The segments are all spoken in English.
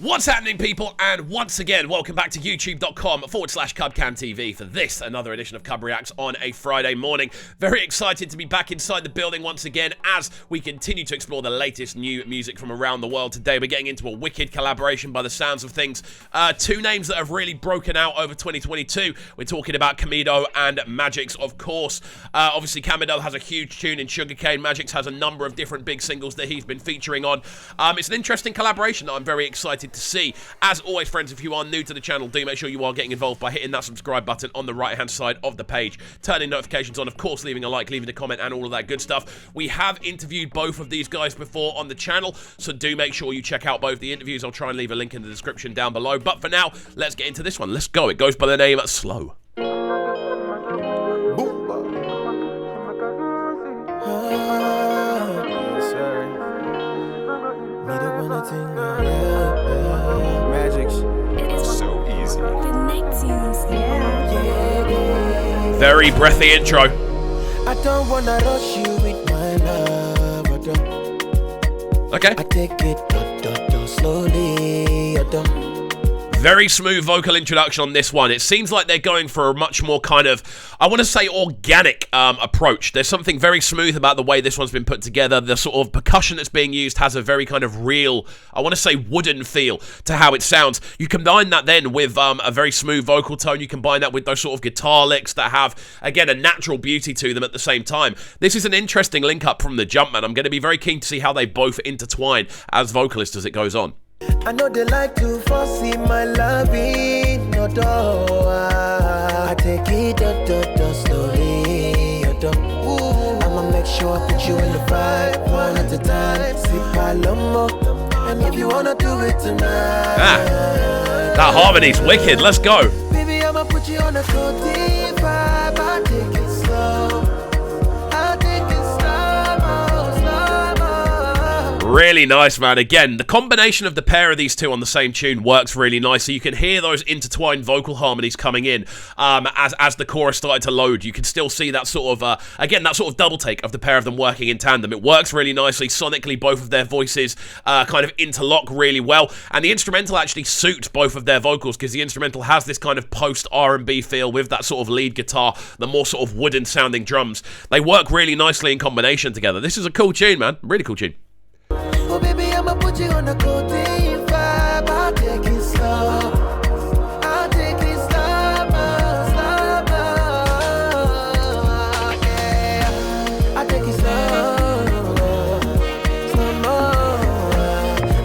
What's happening, people? And once again, welcome back to youtube.com/CubCamTV for this, another edition of CUBREACTS on a Friday morning. Very excited to be back inside the building once again as we continue to explore the latest new music from around the world. Today, we're getting into a wicked collaboration by the sounds of things. Two names that have really broken out over 2022. We're talking about Camidoh and Magixx, of course. Obviously, Camidoh has a huge tune in Sugarcane. Magixx has a number of different big singles that he's been featuring on. It's an interesting collaboration that I'm very excited to see. As always, friends, if you are new to the channel, do make sure you are getting involved by hitting that subscribe button on the right hand side of the page, turning notifications on, of course, leaving a like, leaving a comment, and all of that good stuff. We have interviewed both of these guys before on the channel, so do make sure you check out both the interviews. I'll try and leave a link in the description down below, but for now, let's get into this one. Let's go. It goes by the name Slow. Very breathy intro. I don't wanna rush you with my love. Okay. I take it slowly. Very smooth vocal introduction on this one. It seems like they're going for a much more kind of, I want to say, organic approach. There's something very smooth about the way this one's been put together. The sort of percussion that's being used has a very kind of real, I want to say, wooden feel to how it sounds. You combine that then with a very smooth vocal tone. You combine that with those sort of guitar licks that have, again, a natural beauty to them at the same time. This is an interesting link up from the jump, man. I'm going to be very keen to see how they both intertwine as vocalists as it goes on. I know they like to foresee my loving, no door. I take it slowly. I'ma make sure I put you in the vibe, one at a time. Sip my lomo, and if you wanna do it tonight. That harmony's wicked. Let's go. Baby, I'ma put you on a floating vibe. I take it slow. I take it Really nice, man. Again, the combination of the pair of these two on the same tune works really nice. So you can hear those intertwined vocal harmonies coming in as the chorus started to load. You can still see that sort of, again, that sort of double take of the pair of them working in tandem. It works really nicely. Sonically, both of their voices kind of interlock really well. And the instrumental actually suits both of their vocals because the instrumental has this kind of post R&B feel with that sort of lead guitar, the more sort of wooden sounding drums. They work really nicely in combination together. This is a cool tune, man. Really cool tune. Oh baby, I'ma put you on a codeine vibe. I'll take it slow. I'll take it slow, yeah. I'll take it slow,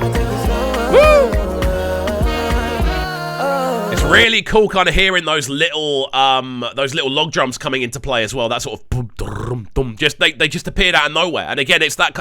I'll take it slow. It's really cool kind of hearing those little log drums coming into play as well. That sort of boom, dum, dum, they just appeared out of nowhere. And again, it's that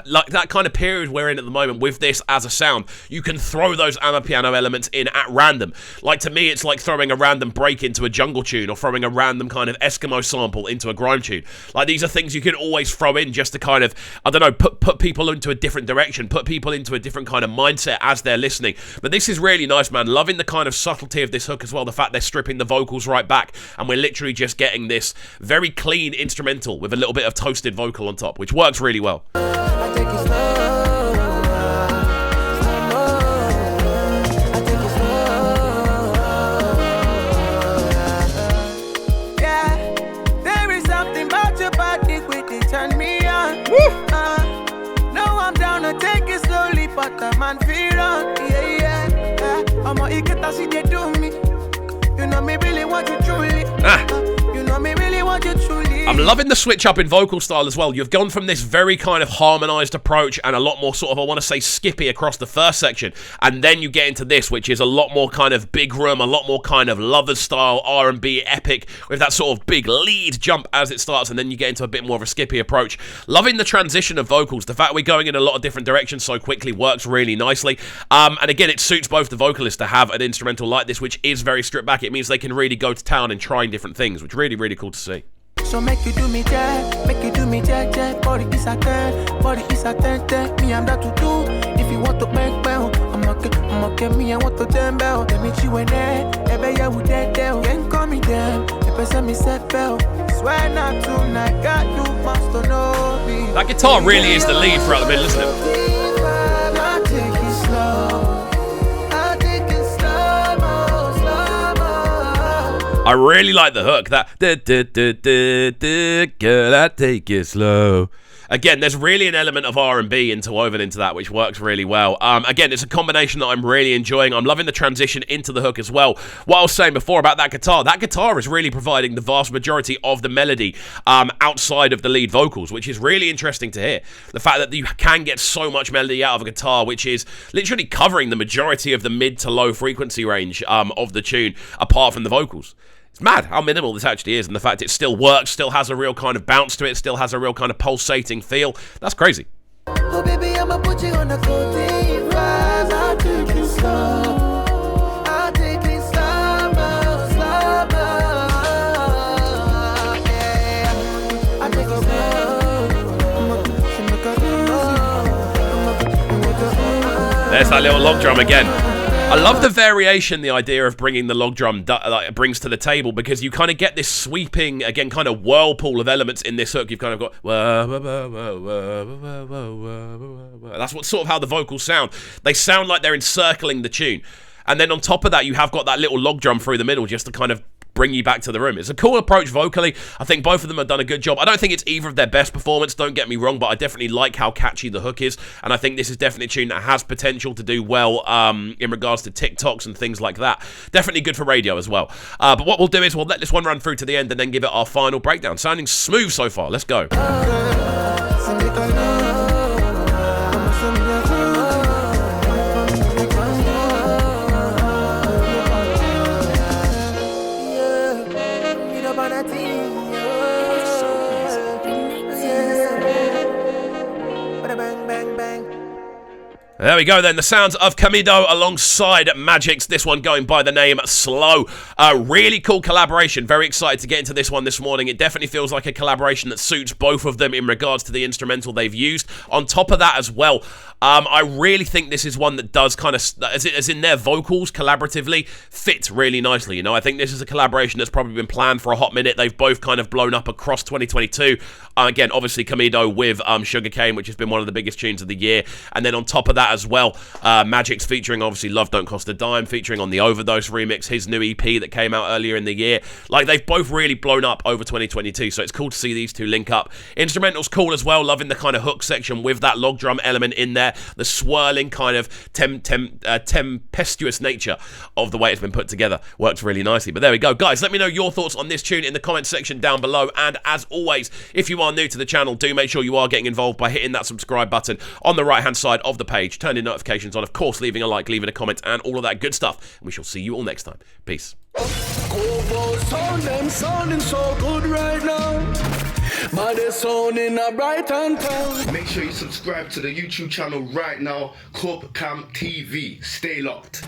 kind of period we're in at the moment with this as a sound. You can throw those amapiano elements in at random. Like, to me, it's like throwing a random break into a jungle tune or throwing a random kind of Eskimo sample into a grime tune. Like, these are things you can always throw in just to kind of, I don't know, put people into a different direction, put people into a different kind of mindset as they're listening. But this is really nice, man. Loving the kind of subtlety of this hook as well. The fact they're stripping the vocals right back and we're literally just getting this very clean instrumental with a little bit of toasted vocal on top, which works really well. I take it slow. But man feel on, I'm a iketa see they do me. You know me really want you truly. You know me really want you truly. I'm loving the switch up in vocal style as well. You've gone from this very kind of harmonized approach and a lot more sort of, I want to say, skippy across the first section, and then you get into this, which is a lot more kind of big room, a lot more kind of Lovers style R&B epic with that sort of big lead jump as it starts, and then you get into a bit more of a skippy approach. Loving the transition of vocals. The fact we're going in a lot of different directions so quickly works really nicely. And again, it suits both the vocalists to have an instrumental like this, which is very stripped back. It means they can really go to town and trying different things, which really, really cool to see. So make you do me jack, body is a 10, me I'm that to do. If you want to make bell, I'ma get me, I want to jam bell. Let me chew in there, ebe ya with that deal. Can't call me them, ebe send me set bell. Swear not tonight, God you must know me. That guitar really is the lead throughout the middle, isn't it? I take it slow, I take I really like the hook. That girl, I take it slow. Again, there's really an element of R&B interwoven into that, which works really well. Again, it's a combination that I'm really enjoying. I'm loving the transition into the hook as well. What I was saying before about that guitar is really providing the vast majority of the melody outside of the lead vocals, which is really interesting to hear. The fact that you can get so much melody out of a guitar, which is literally covering the majority of the mid to low frequency range of the tune, apart from the vocals. It's mad how minimal this actually is, and the fact it still works, still has a real kind of bounce to it, still has a real kind of pulsating feel. That's crazy. Oh baby, I'ma put you on the codeine rise. I'll take it slow. I'll take it slow, slow. Yeah. I'll take it slow. There's that little log drum again. I love the variation, the idea of bringing the log drum brings to the table, because you kind of get this sweeping, again, kind of whirlpool of elements in this hook. You've kind of got that's what sort of how the vocals sound. They sound like they're encircling the tune. And then on top of that, you have got that little log drum through the middle just to kind of bring you back to the room. It's a cool approach vocally. I think both of them have done a good job. I don't think it's either of their best performance, don't get me wrong, but I definitely like how catchy the hook is, and I think this is definitely a tune that has potential to do well in regards to TikToks and things like that. Definitely good for radio as well. But what we'll do is we'll let this one run through to the end and then give it our final breakdown. Sounding smooth so far. Let's go. There we go then, the sounds of Camidoh alongside Magixx, this one going by the name Slow. A really cool collaboration, very excited to get into this one this morning. It definitely feels like a collaboration that suits both of them in regards to the instrumental they've used. On top of that as well, I really think this is one that does kind of, as in their vocals collaboratively, fit really nicely. You know, I think this is a collaboration that's probably been planned for a hot minute. They've both kind of blown up across 2022. Again, obviously Camidoh with Sugarcane, which has been one of the biggest tunes of the year. And then on top of that as well, Magixx featuring obviously Love Don't Cost a Dime, featuring on the Overdose remix, his new EP that came out earlier in the year. Like, they've both really blown up over 2022, so it's cool to see these two link up. Instrumental's cool as well, loving the kind of hook section with that log drum element in there, the swirling kind of tempestuous nature of the way it's been put together works really nicely. But there we go, guys, let me know your thoughts on this tune in the comment section down below, and as always, if you are new to the channel, do make sure you are getting involved by hitting that subscribe button on the right hand side of the page, turning notifications on, of course, leaving a like, leaving a comment, and all of that good stuff. And we shall see you all next time. Peace. Sounding so good right now. But they're sounding a bright and town. Make sure you subscribe to the YouTube channel right now, CUBREACTS TV. Stay locked.